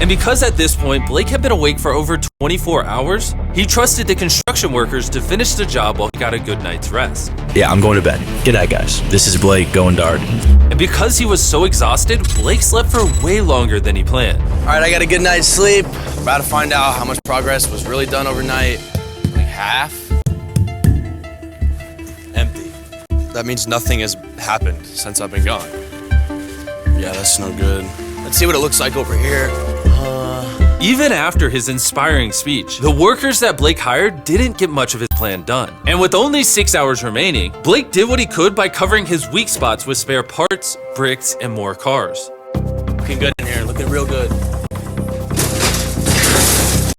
And because at this point, Blake had been awake for over 24 hours, he trusted the construction workers to finish the job while he got a good night's rest. Yeah, I'm going to bed. Good night, guys. This is Blake going dark. And because he was so exhausted, Blake slept for way longer than he planned. All right, I got a good night's sleep. About to find out how much progress was really done overnight. Like half? Empty. That means nothing has happened since I've been gone. Yeah, that's no good. Let's see what it looks like over here. Even after his inspiring speech, the workers that Blake hired didn't get much of his plan done. And with only 6 hours remaining, Blake did what he could by covering his weak spots with spare parts, bricks, and more cars. Looking good in here, looking real good.